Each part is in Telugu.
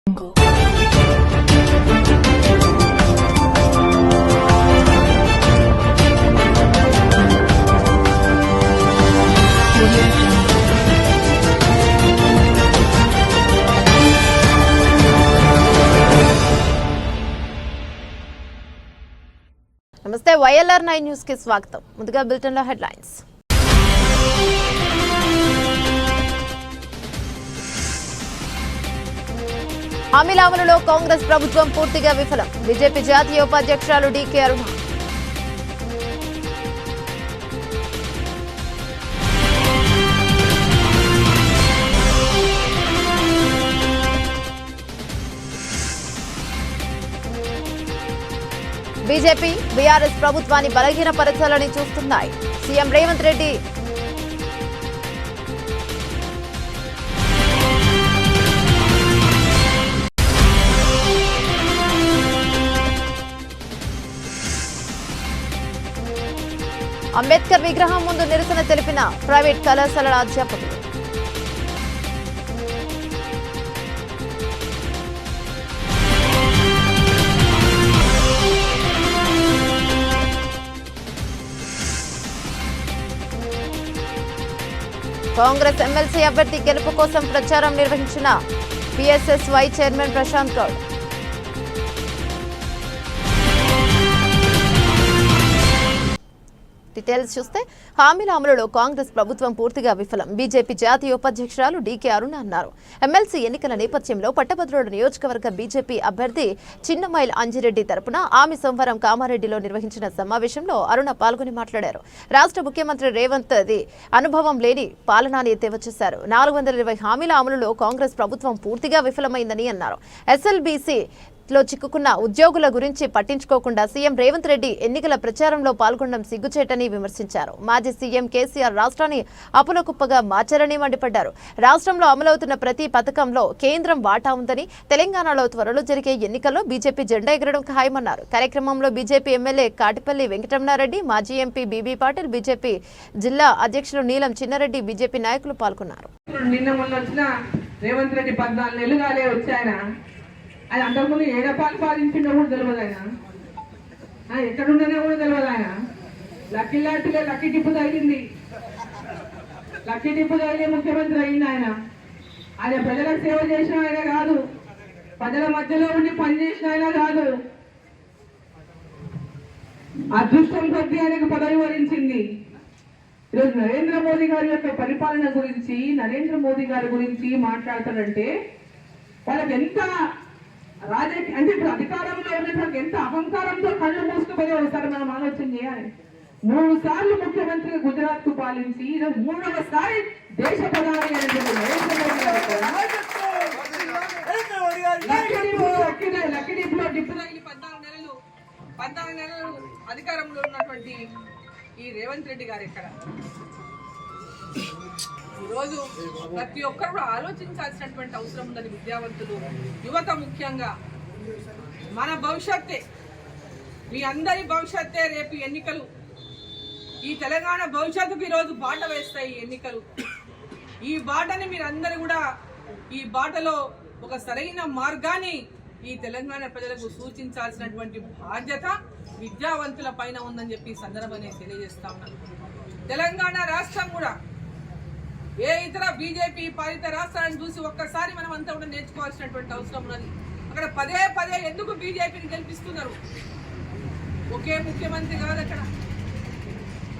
నమస్తే YLR9 న్యూస్ కి స్వాగతం. ముందుగా బులెటిన్ లో హెడ్లైన్స్. హామీల అమలులో కాంగ్రెస్ ప్రభుత్వం పూర్తిగా విఫలం. బీజేపీ జాతీయ ఉపాధ్యక్షురాలు డీకే అరుణ. బీజేపీ బీఆర్ఎస్ ప్రభుత్వాన్ని బలహీనపరచాలని చూస్తున్నాయి. సీఎం రేవంత్ రెడ్డి అంబేద్కర్ విగ్రహం ముందు నిరసన తెలిపిన ప్రైవేట్ కళాశాలల అధ్యాపకులు. కాంగ్రెస్ ఎమ్మెల్సీ అభ్యర్థి గెలుపు కోసం ప్రచారం నిర్వహించిన PSSY chairman Prashanth Goud. Details చూస్తే హామీల అమలులో కాంగ్రెస్ ప్రభుత్వం పూర్తిగా విఫలం. బీజేపీ జాతీయ ఉపాధ్యక్షురాలు డీకే అరుణ అన్నారు. ఎమ్మెల్సీ ఎన్నికల నేపథ్యంలో పట్టభద్రుల నియోజకవర్గ బీజేపీ అభ్యర్థి చిన్నమైల్ అంజిరెడ్డి తరపున ఆమె సోమవారం కామారెడ్డిలో నిర్వహించిన సమావేశంలో అరుణ పాల్గొని మాట్లాడారు. రాష్ట్ర ముఖ్యమంత్రి రేవంత్ అనుభవం లేని పాలనాని తేవచ్చేశారు. 420 హామీల అమలులో కాంగ్రెస్ ప్రభుత్వం పూర్తిగా విఫలమైందని అన్నారు. SLBC లో చిక్కుకున్న ఉద్యోగుల గురించి పట్టించుకోకుండా సీఎం రేవంత్ రెడ్డి ఎన్నికల ప్రచారంలో పాల్గొనడం సిగ్గుచేటని విమర్శించారు. మాజీ సీఎం కేసీఆర్ రాష్ట్రాన్ని అప్పులకుప్పగా మార్చారని మండిపడ్డారు. రాష్ట్రంలో అమలవుతున్న ప్రతి పథకంలో కేంద్రం వాటా ఉందని, తెలంగాణలో త్వరలో జరిగే ఎన్నికల్లో బీజేపీ జెండా ఎగరడం ఖాయమన్నారు. కార్యక్రమంలో బీజేపీ ఎమ్మెల్యే కాటిపల్లి వెంకటరమణారెడ్డి, మాజీ ఎంపీ బీబీ పాటిల్, బీజేపీ జిల్లా అధ్యక్షులు నీలం చిన్నారెడ్డి, బీజేపీ నాయకులు పాల్గొన్నారు. అది అంతకుముందు ఏడపాలు పాలించిండో కూడా తెలియదు. ఆయన ఎక్కడుండనే కూడా తెలియదు. ఆయన లక్కీ లాంటిలో లక్కీ టిప్పు తగిలింది. లక్కీ టిప్పు తగిలి ముఖ్యమంత్రి అయింది. ఆయన ప్రజలకు సేవ చేసిన ఆయన కాదు, ప్రజల మధ్యలో ఉండి పనిచేసిన ఆయన కాదు. అదృష్టం కొద్దీ ఆయనకు పదవి వరించింది. ఈరోజు నరేంద్ర మోదీ గారి యొక్క పరిపాలన గురించి, నరేంద్ర మోదీ గారి గురించి మాట్లాడతాడంటే వాళ్ళకి ఎంత రాజకీయ అంటే ఇప్పుడు అధికారంలో ఉన్నటువంటి ఎంత అహంకారంతో కళ్ళు మూసుకుపోయి ఒకసారి మనం ఆలోచన చేయాలి. 3 సార్లు ముఖ్యమంత్రిగా గుజరాత్ కు పాలించి ఈరోజు 3వసారి దేశ ప్రధాని లక్కీడీపులో డిప్పు తగిలి 14 నెలలు అధికారంలో ఉన్నటువంటి ఈ రేవంత్ రెడ్డి గారు ఎక్కడ? ఈరోజు ప్రతి ఒక్కరు కూడా ఆలోచించాల్సినటువంటి అవసరం ఉందని విద్యావంతులు, యువత ముఖ్యంగా మన భవిష్యత్తే, మీ అందరి భవిష్యత్తే రేపు ఎన్నికలు. ఈ తెలంగాణ భవిష్యత్తుకు ఈరోజు బాట వేస్తాయి ఎన్నికలు. ఈ బాటని మీరందరూ కూడా, ఈ బాటలో ఒక సరైన మార్గాన్ని ఈ తెలంగాణ ప్రజలకు సూచించాల్సినటువంటి బాధ్యత విద్యావంతుల పైన ఉందని చెప్పి ఈ సందర్భంగా తెలియజేస్తా ఉన్నాను. తెలంగాణ రాష్ట్రం కూడా ఏ ఇతర బీజేపీ పాలిత రాష్ట్రాలను చూసి ఒక్కసారి మనం అంతా కూడా నేర్చుకోవాల్సినటువంటి అవసరం ఉన్నది. అక్కడ పదే ఎందుకు బీజేపీని గెలిపిస్తున్నారు? ఒకే ముఖ్యమంత్రి కాదు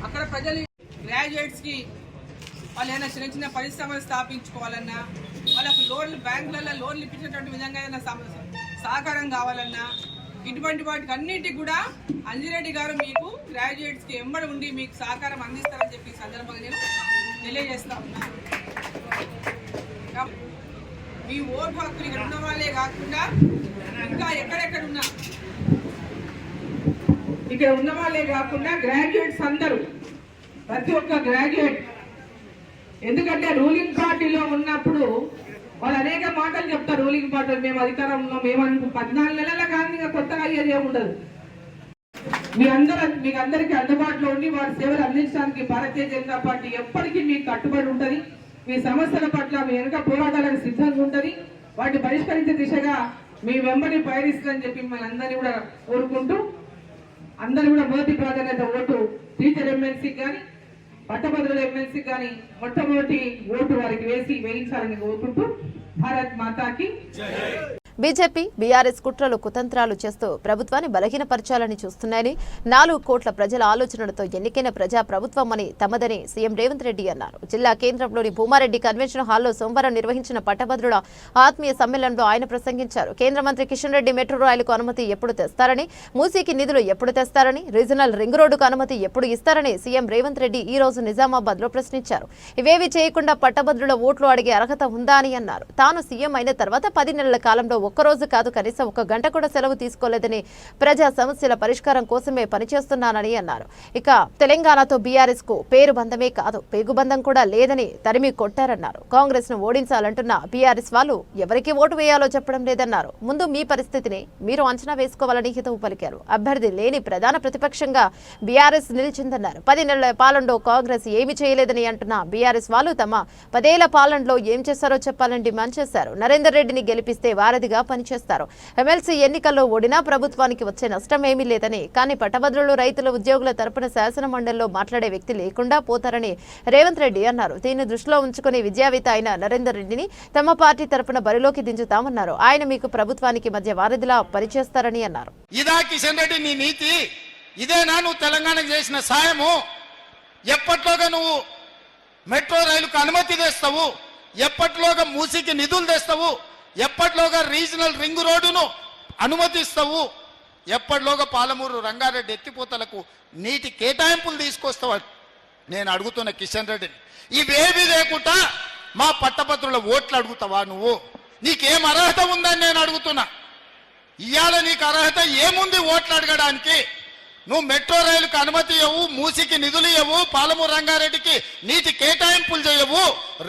అక్కడ ప్రజలు గ్రాడ్యుయేట్స్ కి వాళ్ళు ఏదైనా చిన్న పరిశ్రమలు స్థాపించుకోవాలన్నా, వాళ్ళకు లోన్లు బ్యాంకులలో లోన్లు ఇప్పించేటువంటి విధంగా ఏదైనా సహకారం కావాలన్నా, ఇటువంటి వాటికి అన్నిటికి కూడా అంజిరెడ్డి గారు మీకు గ్రాడ్యుయేట్స్ కి ఎంబడి ఉండి మీకు సహకారం అందిస్తారని చెప్పి ఈ సందర్భంగా నేను తెలియజేస్తా ఉన్నా. మీ ఓటు హక్కులు ఇక్కడ ఉన్న వాళ్ళే కాకుండా ఇంకా ఎక్కడెక్కడున్నా ఇక్కడ ఉన్న వాళ్ళే కాకుండా గ్రాడ్యుయేట్స్ అందరూ, ప్రతి ఒక్క గ్రాడ్యుయేట్, ఎందుకంటే రూలింగ్ పార్టీలో ఉన్నప్పుడు వాళ్ళు అనేక మాటలు చెప్తారు. రూలింగ్ పార్టీ మేము అధికారంలో మేము 14 నెలల కానీ కొత్తగా అయ్యేది ఏముండదు. మీకు అందరికీ అందుబాటులో ఉండి వారి సేవలు అందించడానికి భారతీయ జనతా పార్టీ ఎప్పటికీ మీకు కట్టుబడి ఉంటుంది. మీ సమస్యల పట్ల మీ వెనుక పోరాటాలకు సిద్ధంగా ఉంటుంది. వాటిని పరిష్కరించే దిశగా మీ వెంబడి పయనిస్తుందని చెప్పి మిమ్మల్ని అందరినీ కూడా కోరుకుంటూ అందరూ కూడా మొదటి ప్రాధాన్యత ఓటు టీచర్ ఎమ్మెల్సీకి కానీ పట్టభద్రుల ఎమ్మెల్సీకి కానీ మొట్టమొదటి ఓటు వారికి వేయించాలని కోరుకుంటూ భారత్ మాతాకి బీజేపీ బీఆర్ఎస్ కుట్రలు కుతంత్రాలు చేస్తూ ప్రభుత్వాన్ని బలహీనపరచాలని చూస్తున్నాయని 4 కోట్ల ప్రజల ఆలోచనలతో ఎన్నికైన ప్రజా ప్రభుత్వం అని తమదని సీఎం రేవంత్ రెడ్డి అన్నారు. జిల్లా కేంద్రంలోని భూమారెడ్డి కన్వెన్షన్ హాల్లో సోమవారం నిర్వహించిన పట్టభద్రుల ఆత్మీయ సమ్మేళనంలో ఆయన ప్రసంగించారు. కేంద్ర మంత్రి కిషన్ రెడ్డి మెట్రో రైలుకు అనుమతి ఎప్పుడు తెస్తారని, మూసీకి నిధులు ఎప్పుడు తెస్తారని, రీజనల్ రింగ్ రోడ్డుకు అనుమతి ఎప్పుడు ఇస్తారని సీఎం రేవంత్ రెడ్డి ఈ రోజు నిజామాబాద్ లో ప్రశ్నించారు. ఇవేవి చేయకుండా పట్టభద్రుల ఓట్లు అడిగే అర్హత ఉందా అని అన్నారు. తాను సీఎం అయిన తర్వాత 10 నెలల కాలంలో ఒక్కరోజు కాదు కనీసం 1 గంట కూడా సెలవు తీసుకోలేదని, ప్రజా సమస్యల పరిష్కారం కోసమే పనిచేస్తున్నానని అన్నారు. ఇక తెలంగాణతో బీఆర్ఎస్ కు పేరు బంధమే కాదు పేగుబంధం కూడా లేదని తరిమి కొట్టారన్నారు. కాంగ్రెస్ ను ఓడించాలంటున్న బీఆర్ఎస్ వాళ్ళు ఎవరికి ఓటు వేయాలో చెప్పడం లేదన్నారు. ముందు మీ పరిస్థితిని మీరు అంచనా వేసుకోవాలని హితవు పలికారు. అభ్యర్థి లేని ప్రధాన ప్రతిపక్షంగా బీఆర్ఎస్ నిలిచిందన్నారు. 10 నెలల పాలనలో కాంగ్రెస్ ఏమి చేయలేదని అంటున్న బీఆర్ఎస్ వాళ్ళు తమ 10 ఏళ్ల పాలనలో ఏం చేశారో చెప్పాలని డిమాండ్ చేశారు. నరేందర్ రెడ్డిని గెలిపిస్తే వారధిగా పనిచేస్తారు. ఎమ్మెల్సీ ఎన్నికల్లో ఓడినా ప్రభుత్వానికి వచ్చే నష్టం ఏమీ లేదని, కానీ పట్టభద్రులు రైతుల ఉద్యోగుల తరపున శాసన మండలిలో మాట్లాడే వ్యక్తి లేకుండా పోతారని రేవంత్ రెడ్డి అన్నారు. దీన్ని దృష్టిలో ఉంచుకుని విద్యావేత్త అయిన నరేందర్ రెడ్డిని తమ పార్టీ తరపున బరిలోకి దించుతామన్నారు. ఆయన మీకు ప్రభుత్వానికి మధ్య వారధిలా పనిచేస్తారని అన్నారు. ఇదా కిషన్ రెడ్డి నీ నీతి? ఇదేనా నువ్వు తెలంగాణకు చేసిన సాయము? ఎప్పట్లోగా నువ్వు మెట్రో రైలుకు అనుమతి తెస్తావు, ఎప్పట్లోగా మూసీకి నిధులు తెస్తావు, ఎప్పట్లోగా రీజనల్ రింగ్ రోడ్డును అనుమతిస్తావు, ఎప్పటిలోగా పాలమూరు రంగారెడ్డి ఎత్తిపోతలకు నీటి కేటాయింపులు తీసుకొస్తావు నేను అడుగుతున్న కిషన్ రెడ్డిని. ఇవేవి లేకుండా మా పట్టభద్రుల ఓట్లు అడుగుతావా నువ్వు? నీకేం అర్హత ఉందని నేను అడుగుతున్నా. ఇవాళ నీకు అర్హత ఏముంది ఓట్లు అడగడానికి? నువ్వు మెట్రో రైలుకు అనుమతి ఇవ్వవు, మూసీకి నిధులు ఇవ్వవు, పాలమూరు రంగారెడ్డికి నీటి కేటాయింపులు చేయవు,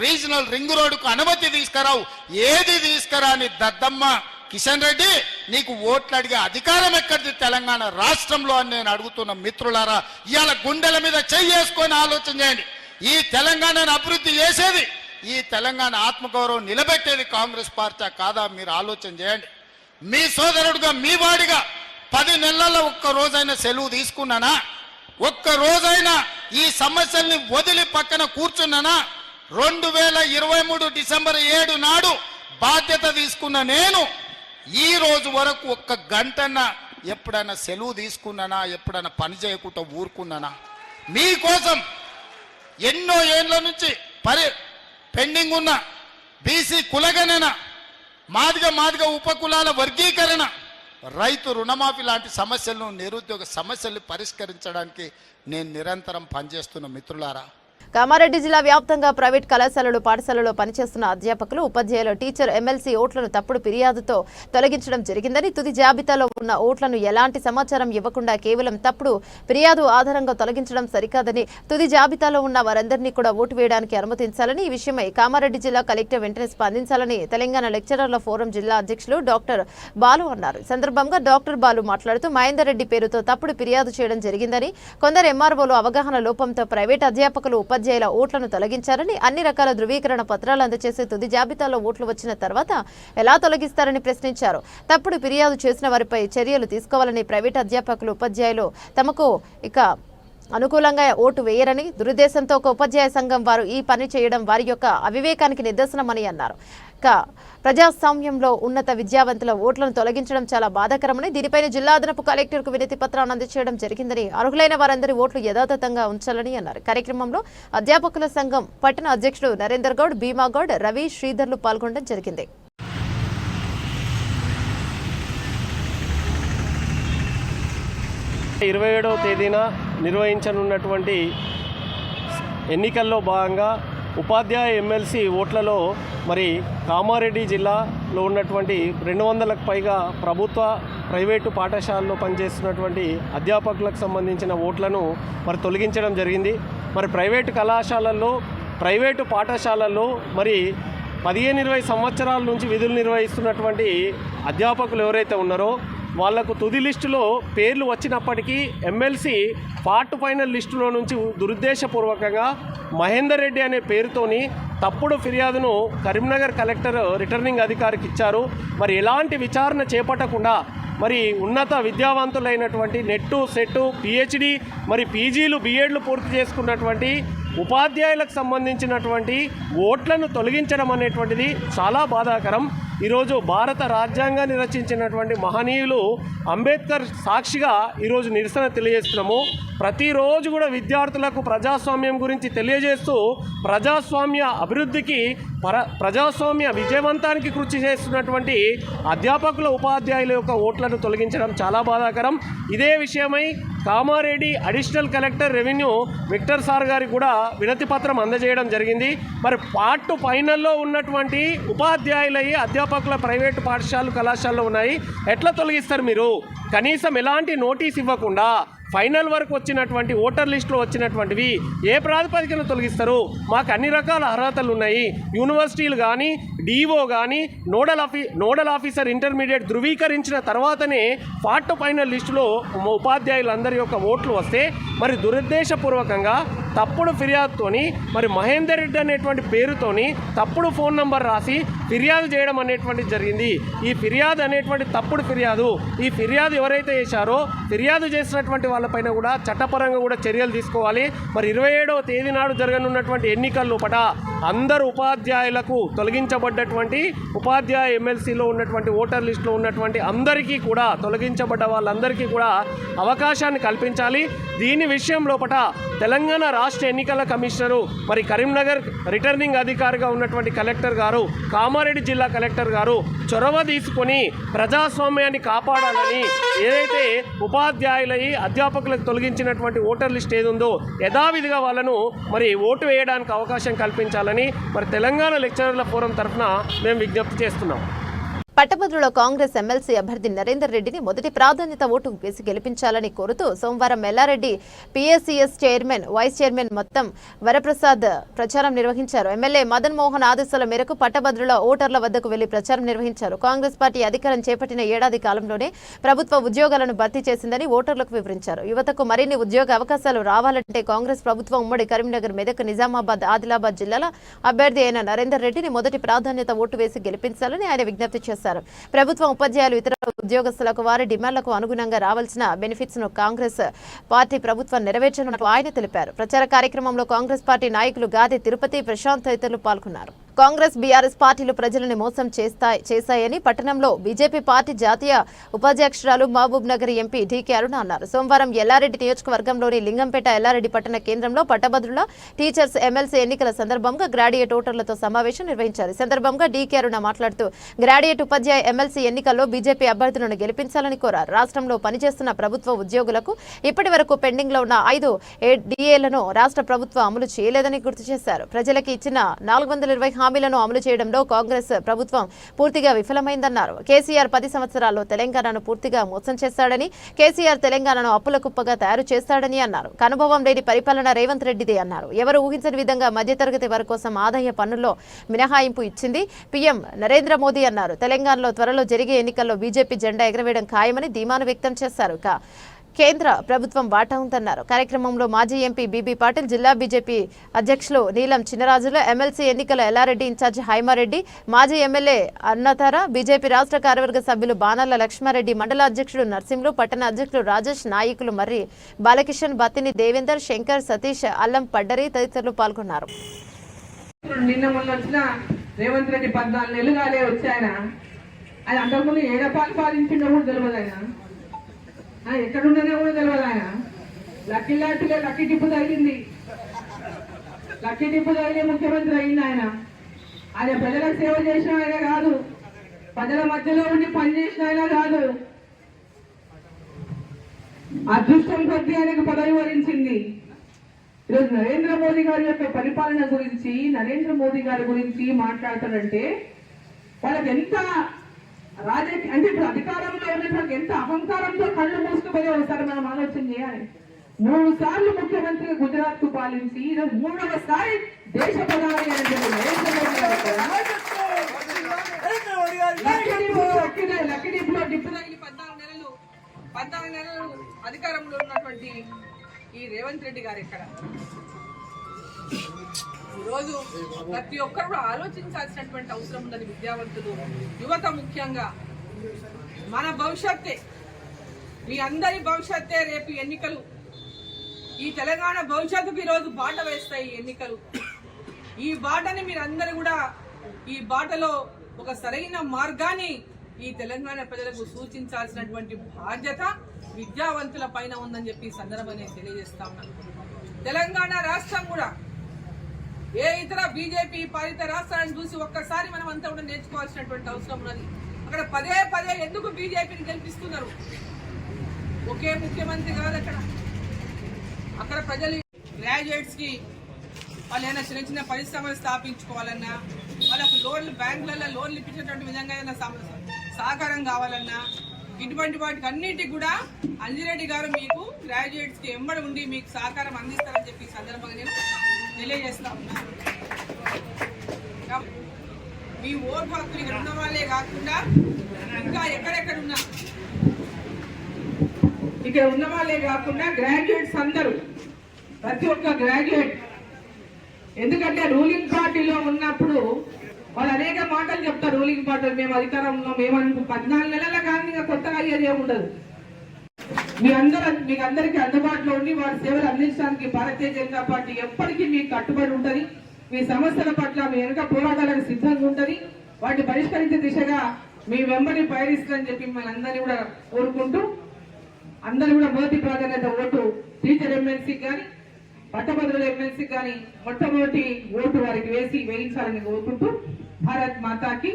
రీజనల్ రింగ్ రోడ్డుకు అనుమతి తీసుకురావు. ఏది తీసుకురాని దద్దమ్మ కిషన్ రెడ్డి నీకు ఓట్లు అడిగే అధికారం ఎక్కడిది తెలంగాణ రాష్ట్రంలో అని నేను అడుగుతున్న మిత్రులారా. ఇవాళ గుండెల మీద చేసుకొని ఆలోచన చేయండి. ఈ తెలంగాణను అభివృద్ధి చేసేది, ఈ తెలంగాణ ఆత్మగౌరవం నిలబెట్టేది కాంగ్రెస్ పార్టీ కాదా? మీరు ఆలోచన చేయండి. మీ సోదరుడుగా మీ వాడిగా 10 నెలల్లో 1 రోజైనా సెలవు తీసుకున్నానా? 1 రోజైనా ఈ సమస్యల్ని వదిలి పక్కన కూర్చున్నానా? 2023 డిసెంబర్ 7 నాడు బాధ్యత తీసుకున్న నేను ఈ రోజు వరకు 1 గంటన్న ఎప్పుడైనా సెలవు తీసుకున్నానా? ఎప్పుడైనా పని చేయకుండా ఊరుకున్నానా? మీకోసం ఎన్నో ఏళ్ల నుంచి పెండింగ్ ఉన్న బీసీ కులగణన, మాదిగ ఉపకులాల వర్గీకరణ, రైతు రుణమాఫీ లాంటి సమస్యలను, నిరుద్యోగ సమస్యల్ని పరిష్కరించడానికి నేను నిరంతరం పనిచేస్తున్న మిత్రులారా. కామారెడ్డి జిల్లా వ్యాప్తంగా ప్రైవేట్ కళాశాలలు పాఠశాలలో పనిచేస్తున్న అధ్యాపకులు ఉపాధ్యాయుల టీచర్ ఎమ్మెల్సీ ఓట్లను తప్పుడు ఫిర్యాదుతో తొలగించడం జరిగిందని, తుది జాబితాలో ఉన్న ఓట్లను ఎలాంటి సమాచారం ఇవ్వకుండా కేవలం తప్పుడు ఫిర్యాదు ఆధారంగా తొలగించడం సరికాదని, తుది జాబితాలో ఉన్న వారందరినీ కూడా ఓటు వేయడానికి అనుమతించాలని, ఈ విషయమై కామారెడ్డి జిల్లా కలెక్టర్ వెంటనే స్పందించాలని తెలంగాణ లెక్చరర్ల ఫోరం జిల్లా అధ్యక్షులు డాక్టర్ బాలు అన్నారు. ఈ సందర్భంగా డాక్టర్ బాలు మాట్లాడుతూ మహేందర్ రెడ్డి పేరుతో తప్పుడు ఫిర్యాదు చేయడం జరిగిందని, కొందరు ఎంఆర్ఓలు అవగాహన లోపంతో ప్రైవేట్ అధ్యాపకులు ఉపాధ్యాయుల ఓట్లను తొలగించారని, అన్ని రకాల ధృవీకరణ పత్రాలు అందజేసి తుది జాబితాలో ఓట్లు వచ్చిన తర్వాత ఎలా తొలగిస్తారని ప్రశ్నించారు. తప్పుడు ఫిర్యాదు చేసిన వారిపై చర్యలు తీసుకోవాలని, ప్రైవేట్ అధ్యాపకులు ఉపాధ్యాయులు తమకు ఇక అనుకూలంగా ఓటు వేయరని, దురుద్దేశంతో ఒక ఉపాధ్యాయ సంఘం వారు ఈ పని చేయడం వారి యొక్క అవివేకానికి నిదర్శనమని అన్నారు. ప్రజాస్వామ్యంలో ఉన్నత విద్యావంతుల ఓట్లను తొలగించడం చాలా బాధాకరమని, దీనిపైన జిల్లా అదనపు కలెక్టర్కు వినతి పత్రాన్ని అందజేయడం జరిగిందని, అర్హులైన వారందరి ఓట్లు యథాతథంగా ఉంచాలని అన్నారు. కార్యక్రమంలో అధ్యాపకుల సంఘం పట్టణ అధ్యక్షుడు నరేందర్ గౌడ్, భీమా గౌడ్, రవి, శ్రీధర్లు పాల్గొనడం జరిగింది. 27వ తేదీన నిర్వహించనున్నటువంటి ఎన్నికల్లో భాగంగా ఉపాధ్యాయ ఎమ్మెల్సీ ఓట్లలో మరి కామారెడ్డి జిల్లాలో ఉన్నటువంటి 200లకు పైగా ప్రభుత్వ ప్రైవేటు పాఠశాలలో పనిచేస్తున్నటువంటి అధ్యాపకులకు సంబంధించిన ఓట్లను మరి తొలగించడం జరిగింది. మరి ప్రైవేటు కళాశాలల్లో, ప్రైవేటు పాఠశాలల్లో మరి 15-20 సంవత్సరాల నుంచి విధులు నిర్వహిస్తున్నటువంటి అధ్యాపకులు ఎవరైతే ఉన్నారో వాళ్లకు తుది లిస్టులో పేర్లు వచ్చినప్పటికీ ఎమ్మెల్సీ క్వార్టర్ ఫైనల్ లిస్టులో నుంచి దురుద్దేశపూర్వకంగా మహేందర్ రెడ్డి అనే పేరుతోని తప్పుడు ఫిర్యాదును కరీంనగర్ కలెక్టర్ రిటర్నింగ్ అధికారికి ఇచ్చారు. మరి ఎలాంటి విచారణ చేపట్టకుండా మరి ఉన్నత విద్యావంతులైనటువంటి నెట్టు సెట్టు పిహెచ్డి మరి పీజీలు బిఎడ్లు పూర్తి చేసుకున్నటువంటి ఉపాధ్యాయులకు సంబంధించినటువంటి ఓట్లను తొలగించడం అనేటువంటిది చాలా బాధాకరం. ఈరోజు భారత రాజ్యాంగాన్ని రచించినటువంటి మహనీయులు అంబేద్కర్ సాక్షిగా ఈరోజు నిరసన తెలియజేస్తున్నాము. ప్రతిరోజు కూడా విద్యార్థులకు ప్రజాస్వామ్యం గురించి తెలియజేస్తూ ప్రజాస్వామ్య అభివృద్ధికి ప్రజాస్వామ్య విజయవంతానికి కృషి చేస్తున్నటువంటి అధ్యాపకుల ఉపాధ్యాయుల యొక్క ఓట్లను తొలగించడం చాలా బాధాకరం. ఇదే విషయమై Kamareddy additional collector revenue Victor sir గారికి కూడా వినతి పత్రం అందజేయడం జరిగింది. మరి పార్ట్ ఫైనల్లో ఉన్నటువంటి ఉపాధ్యాయులయ్యి అధ్యాపకుల ప్రైవేటు పాఠశాలలు కళాశాలలో ఉన్నాయి, ఎట్లా తొలగిస్తారు మీరు? కనీసం ఎలాంటి నోటీస్ ఇవ్వకుండా ఫైనల్ వరకు వచ్చినటువంటి ఓటర్ లిస్టులో వచ్చినటువంటివి ఏ ప్రాతిపదికన తొలగిస్తారు? మాకు అన్ని రకాల అర్హతలు ఉన్నాయి. యూనివర్సిటీలు కానీ డిఓ కానీ నోడల్ ఆఫీసర్ ఇంటర్మీడియట్ ధృవీకరించిన తర్వాతనే క్వార్ట్ ఫైనల్ లిస్టులో ఉపాధ్యాయులందరి యొక్క ఓట్లు వస్తే మరి దురుద్దేశపూర్వకంగా తప్పుడు ఫిర్యాదుతోని మరి మహేందర్ రెడ్డి అనేటువంటి పేరుతోని తప్పుడు ఫోన్ నంబర్ రాసి ఫిర్యాదు చేయడం అనేటువంటిది జరిగింది. ఈ ఫిర్యాదు అనేటువంటి తప్పుడు ఫిర్యాదు, ఈ ఫిర్యాదు ఎవరైతే చేశారో ఫిర్యాదు చేసినటువంటి వాళ్ళపైన కూడా చట్టపరంగా కూడా చర్యలు తీసుకోవాలి. మరి 27వ తేదీ నాడు జరగనున్నటువంటి ఎన్నికల్లో అందరు ఉపాధ్యాయులకు తొలగించబడ్డటువంటి ఉపాధ్యాయ ఎమ్మెల్సీలో ఉన్నటువంటి ఓటర్ లిస్టులో ఉన్నటువంటి అందరికీ కూడా తొలగించబడ్డ వాళ్ళందరికీ కూడా అవకాశాన్ని కల్పించాలి. దీని విషయం లోపల తెలంగాణ రాష్ట్ర ఎన్నికల కమిషనరు మరి కరీంనగర్ రిటర్నింగ్ అధికారిగా ఉన్నటువంటి కలెక్టర్ గారు, కామారెడ్డి జిల్లా కలెక్టర్ గారు చొరవ తీసుకొని ప్రజాస్వామ్యాన్ని కాపాడాలని ఏదైతే ఉపాధ్యాయులై అధ్యాపకులకు తొలగించినటువంటి ఓటర్ లిస్ట్ ఏది ఉందో యథావిధిగా వాళ్ళను మరి ఓటు వేయడానికి అవకాశం కల్పించాలని మరి తెలంగాణ లెక్చరర్ల ఫోరం తరఫున మేము విజ్ఞప్తి చేస్తున్నాం. పట్టభద్రుల కాంగ్రెస్ ఎమ్మెల్సీ అభ్యర్థి నరేందర్ రెడ్డిని మొదటి ప్రాధాన్యత ఓటు వేసి గెలిపించాలని కోరుతూ సోమవారం Yellareddy PSCS chairman, vice chairman మొత్తం వరప్రసాద్ ప్రచారం నిర్వహించారు. ఎమ్మెల్యే మదన్ మోహన్ ఆదేశాల మేరకు పట్టభద్రుల ఓటర్ల వద్దకు వెళ్లి ప్రచారం నిర్వహించారు. కాంగ్రెస్ పార్టీ అధికారం చేపట్టిన ఏడాది కాలంలోనే ప్రభుత్వ ఉద్యోగాలను భర్తీ చేసిందని ఓటర్లకు వివరించారు. యువతకు మరిన్ని ఉద్యోగ అవకాశాలు రావాలంటే కాంగ్రెస్ ప్రభుత్వం ఉమ్మడి కరీంనగర్, మెదక్, నిజామాబాద్, ఆదిలాబాద్ జిల్లాల అభ్యర్థి అయిన నరేందర్ రెడ్డిని మొదటి ప్రాధాన్యత ఓటు వేసి గెలిపించాలని ఆయన విజ్ఞప్తి చేశారు. ప్రభుత్వం ఉపాధ్యాయులు ఇతర ఉద్యోగస్తులకు వారి డిమాండ్లకు అనుగుణంగా రావాల్సిన బెనిఫిట్స్ ను కాంగ్రెస్ పార్టీ ప్రభుత్వం నెరవేర్చనున్నట్లు ఆయన తెలిపారు. ప్రచార కార్యక్రమంలో కాంగ్రెస్ పార్టీ నాయకులు గాది తిరుపతి, ప్రశాంత్ తదితరులు పాల్గొన్నారు. కాంగ్రెస్, బీఆర్ఎస్ పార్టీలు ప్రజలను మోసం చేశాయని పట్టణంలో బీజేపీ పార్టీ జాతీయ ఉపాధ్యక్షురాలు మహబూబ్ నగర్ ఎంపీ డీకే అరుణ అన్నారు. సోమవారం ఎల్లారెడ్డి నియోజకవర్గంలోని లింగంపేట ఎల్లారెడ్డి పట్టణ కేంద్రంలో పట్టభద్రుల టీచర్స్ ఎమ్మెల్సీ ఎన్నికల సందర్భంగా గ్రాడ్యుయేట్ ఓటర్లతో సమావేశం నిర్వహించారు. ఈ సందర్భంగా డీకే అరుణ మాట్లాడుతూ గ్రాడ్యుయేట్ ఉపాధ్యాయ ఎమ్మెల్సీ ఎన్నికల్లో బీజేపీ అభ్యర్థులను గెలిపించాలని కోరారు. రాష్ట్రంలో పనిచేస్తున్న ప్రభుత్వ ఉద్యోగులకు ఇప్పటి వరకు పెండింగ్ లో ఉన్న 5 డిఏలను రాష్ట్ర ప్రభుత్వం అమలు చేయలేదని గుర్తు చేశారు. ప్రజలకు ఇచ్చిన 420 హామీలను అమలు చేయడంలో కాంగ్రెస్ ప్రభుత్వం పూర్తిగా విఫలమైందన్నారు. కేసీఆర్ 10 సంవత్సరాల్లో తెలంగాణను పూర్తిగా మోసం చేస్తాడని, కేసీఆర్ తెలంగాణను అప్పుల కుప్పగా తయారు చేస్తాడని అన్నారు. అనుభవం లేని పరిపాలన రేవంత్ రెడ్డిదే అన్నారు. ఎవరు ఊహించని విధంగా మధ్యతరగతి వారి కోసం ఆదాయ పన్నుల్లో మినహాయింపు ఇచ్చింది పీఎం నరేంద్ర మోదీ అన్నారు. తెలంగాణలో త్వరలో జరిగే ఎన్నికల్లో బీజేపీ జెండా ఎగరవేయడం ఖాయమని ధీమాను వ్యక్తం చేశారు. కేంద్ర ప్రభుత్వం బాటా ఉందన్నారు. కార్యక్రమంలో మాజీ ఎంపీ బీబీ పాటిల్, జిల్లా బీజేపీ అధ్యక్షులు నీలం చిన్నరాజులు, ఎమ్మెల్సీ ఎన్నికల ఎల్లారెడ్డి ఇన్ఛార్జి హైమారెడ్డి, మాజీ ఎమ్మెల్యే అన్నతార, బీజేపీ రాష్ట్ర కార్యవర్గ సభ్యులు బాణాల లక్ష్మారెడ్డి, మండల అధ్యక్షుడు నర్సింహులు, పట్టణ అధ్యక్షులు రాజేష్, నాయకులు మర్రి బాలకిషన్, బత్తిని దేవేందర్, శంకర్, సతీష్, అల్లం పడ్డరి తదితరులు పాల్గొన్నారు. నిన్న మొన్న వచ్చిన రేవంత్ రెడ్డి 14 నెలలుగానే వచ్చాయన అది అంతకుముందు ఏడపాలు పాలించిండో కూడా తెలియదు. ఆయన ఎక్కడుండనే కూడా తెలియదు. ఆయన లక్కీలాంటిలో లక్కీ టిప్పు తగిలింది. లక్కీ టిప్పు తగిలే ముఖ్యమంత్రి అయింది. ఆయన ప్రజలకు సేవ చేసిన ఆయన కాదు, ప్రజల మధ్యలో ఉండి పనిచేసిన ఆయన కాదు. అదృష్టం కొద్దీ ఆయనకు పదవి వరించింది. ఈరోజు నరేంద్ర మోదీ గారి యొక్క పరిపాలన గురించి, నరేంద్ర మోదీ గారి గురించి మాట్లాడతారంటే వాళ్ళకి ఎంత రాజకీయ అంటే ఇప్పుడు అధికారంలో ఉన్నటువంటి ఎంత అహంకారంతో కళ్ళు మూసుకుపోయే ఒకసారి మనం ఆలోచన చేయాలి. 3 సార్లు ముఖ్యమంత్రిగా గుజరాత్ కు పాలించి ఈరోజు 3వసారి దేశ ప్రధాని లక్కీ డిప్లో డిప్పు తగిలి 14 నెలలు అధికారంలో ఉన్నటువంటి ఈ రేవంత్ రెడ్డి గారు ఎక్కడ? ఈరోజు ప్రతి ఒక్కరు కూడా ఆలోచించాల్సినటువంటి అవసరం ఉన్నది. విద్యావంతులు, యువత ముఖ్యంగా మన భవిష్యత్తే, మీ అందరి భవిష్యత్తే రేపు ఎన్నికలు. ఈ తెలంగాణ భవిష్యత్తుకు ఈరోజు బాట వేస్తాయి ఎన్నికలు. ఈ బాటని మీరందరూ కూడా, ఈ బాటలో ఒక సరైన మార్గాన్ని ఈ తెలంగాణ ప్రజలకు సూచించాల్సినటువంటి బాధ్యత విద్యావంతుల పైన ఉందని చెప్పి సందర్భంగా నేను తెలియజేస్తా ఉన్నాను. తెలంగాణ రాష్ట్రం కూడా ఏ ఇతర బీజేపీ పాలిత రాష్ట్రాలను చూసి ఒక్కసారి మనం అంతా కూడా నేర్చుకోవాల్సినటువంటి అవసరం ఉన్నది. అక్కడ పదే పదే ఎందుకు బీజేపీని గెలిపిస్తున్నారు? ఒకే ముఖ్యమంత్రి కాదు అక్కడ ప్రజలు గ్రాడ్యుయేట్స్ కి వాళ్ళు ఏదైనా చిన్న చిన్న పరిశ్రమలు స్థాపించుకోవాలన్నా, వాళ్ళకు లోన్లు బ్యాంకులలో లోన్లు ఇప్పించేటువంటి విధంగా ఏదైనా సహకారం కావాలన్నా, ఇటువంటి వాటికి అన్నిటికి కూడా అంజిరెడ్డి గారు మీకు గ్రాడ్యుయేట్స్ కి ఎంబడి ఉండి మీకు సహకారం అందిస్తారని చెప్పి సందర్భంగా నేను తెలియజేస్తా ఉన్నాను. మీ ఓటు హక్కులు ఇక్కడ ఉన్న వాళ్ళే కాకుండా ఇంకా ఎక్కడెక్కడ ఉన్నా ఇక్కడ ఉన్న వాళ్ళే కాకుండా గ్రాడ్యుయేట్స్ అందరూ, ప్రతి ఒక్క గ్రాడ్యుయేట్, ఎందుకంటే రూలింగ్ పార్టీలో ఉన్నప్పుడు వాళ్ళు అనేక మాటలు చెప్తారు. రూలింగ్ పార్టీలు మేము అధికారంలో మేము 14 నెలల కానీ కొత్తగా అయ్యేది ఏముండదు. మీకు అందరికీ అందుబాటులో ఉండి వారి సేవలు అందించడానికి భారతీయ జనతా పార్టీ ఎప్పటికీ మీకు కట్టుబడి ఉంటుంది. మీ సమస్యల పట్ల మీ వెనుక పోరాటాలకు సిద్ధంగా ఉంటుంది. వాటిని పరిష్కరించే దిశగా మీ వెంబడి పయనిస్తుందని చెప్పి మిమ్మల్ని అందరినీ కూడా కోరుకుంటూ, అందరూ కూడా మొదటి ప్రాధాన్యత ఓటు టీచర్ ఎమ్మెల్సీకి కానీ పట్టభద్రుల ఎమ్మెల్సీకి కానీ మొట్టమొదటి ఓటు వారికి వేయించాలని కోరుకుంటూ భారత్ మాతాకి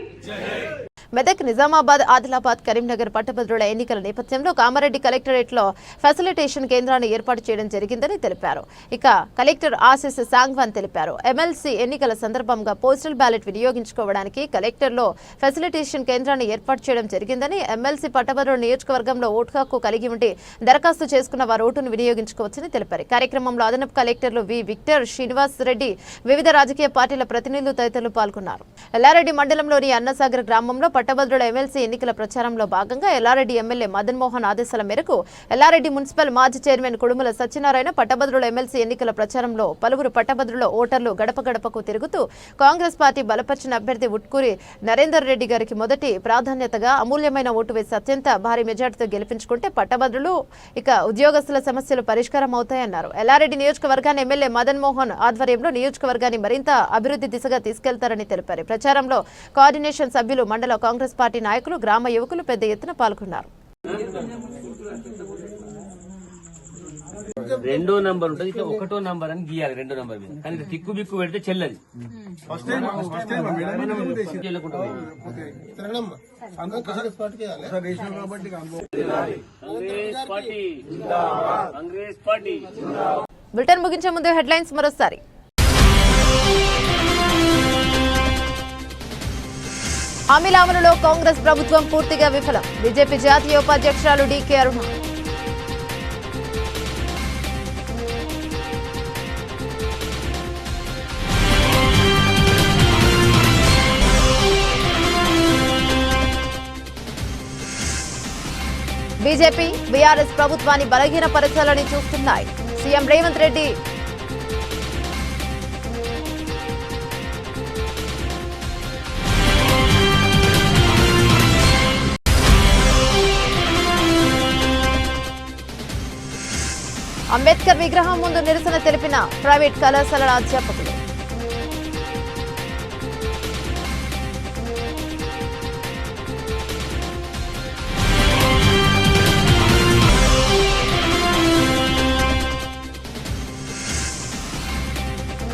మెదక్, నిజామాబాద్, ఆదిలాబాద్, కరీంనగర్ పట్టభద్రుల ఎన్నికల నేపథ్యంలో కామారెడ్డి కలెక్టరేట్ లో ఫెసిలిటేషన్ కేంద్రాన్ని ఏర్పాటు చేయడం జరిగిందని తెలిపారు. ఇక కలెక్టర్ ఆశీస్ సాంగ్వాన్ తెలిపారు. ఎమ్మెల్సీ ఎన్నికల సందర్భంగా పోస్టల్ బ్యాలెట్ వినియోగించుకోవడానికి కలెక్టర్ లో ఫెసిలిటేషన్ కేంద్రాన్ని ఏర్పాటు చేయడం జరిగిందని, ఎమ్మెల్సీ పట్టభద్రుల నియోజకవర్గంలో ఓటు హక్కు కలిగి ఉండి దరఖాస్తు చేసుకున్న వారు ఓటును వినియోగించుకోవచ్చని తెలిపారు. కార్యక్రమంలో అదనపు కలెక్టర్లు వి విక్టర్, శ్రీనివాస్ రెడ్డి, వివిధ రాజకీయ పార్టీల ప్రతినిధులు తదితరులు పాల్గొన్నారు. ఎల్లారెడ్డి మండలంలోని అన్నసాగర్ గ్రామంలో పట్టభద్రుల ఎమ్మెల్సీ ఎన్నికల ప్రచారంలో భాగంగా ఎల్లారెడ్డి ఎమ్మెల్యే మదన్ మోహన్ ఆదేశాల మేరకు ఎల్లారెడ్డి మున్సిపల్ మాజీ చైర్మన్ కుడుముల సత్యనారాయణ పట్టభద్రుల ఎమ్మెల్సీ ఎన్నికల ప్రచారంలో పలువురు పట్టభద్రుల ఓటర్లు గడప గడపకు తిరుగుతూ కాంగ్రెస్ పార్టీ బలపరిచిన అభ్యర్థి ఉట్కూరి నరేందర్ రెడ్డి గారికి మొదటి ప్రాధాన్యతగా అమూల్యమైన ఓటు వేసి అత్యంత భారీ మెజార్టీతో గెలిపించుకుంటే పట్టభద్రులు ఇక ఉద్యోగస్తుల సమస్యలు పరిష్కారం అవుతాయన్నారు. ఎల్లారెడ్డి నియోజకవర్గాన్ని ఎమ్మెల్యే మదన్ మోహన్ ఆధ్వర్యంలో నియోజకవర్గాన్ని మరింత అభివృద్ధి దిశగా తీసుకెళ్తారని తెలిపారు. ప్రచారంలో కోఆర్డినేషన్ సభ్యులు, మండల కాంగ్రెస్ పార్టీ నాయకులు, గ్రామ యువకులు పెద్ద ఎత్తున పాల్గొన్నారు. రెండో నంబర్ ఉంటుంది, ఇట్లా ఒకటో నంబర్ అని గీయాలి. రెండో నంబర్ మీద కానీ తిక్కు బిక్కు పెడితే చెల్లది. బులెటిన్ ముగించే ముందు హెడ్లైన్స్ మరోసారి. హామీల అమలులో కాంగ్రెస్ ప్రభుత్వం పూర్తిగా విఫలం. బీజేపీ జాతీయ ఉపాధ్యక్షురాలు డీకే అరుణ. బీజేపీ, బీఆర్ఎస్ ప్రభుత్వాన్ని బలహీనపరచాలని చూస్తున్నాయి. సీఎం రేవంత్ రెడ్డి. అంబేద్కర్ విగ్రహం ముందు నిరసన తెలిపిన ప్రైవేట్ కళాశాలల అధ్యాపకులు.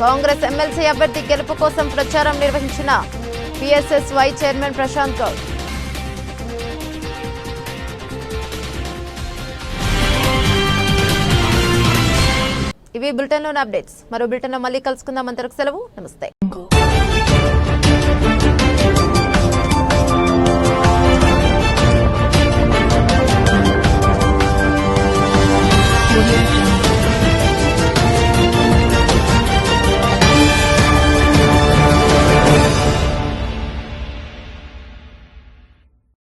కాంగ్రెస్ ఎమ్మెల్సీ అభ్యర్థి గెలుపు కోసం ప్రచారం నిర్వహించిన పిఎస్ఎస్వై చైర్మన్ ప్రశాంత్ గౌడ్. ఇవి బులెటిన్లోని అప్డేట్స్. మరో బులెటిన్లో మళ్ళీ కలుసుకుందాం. అంతవరకు సెలవు. నమస్తే.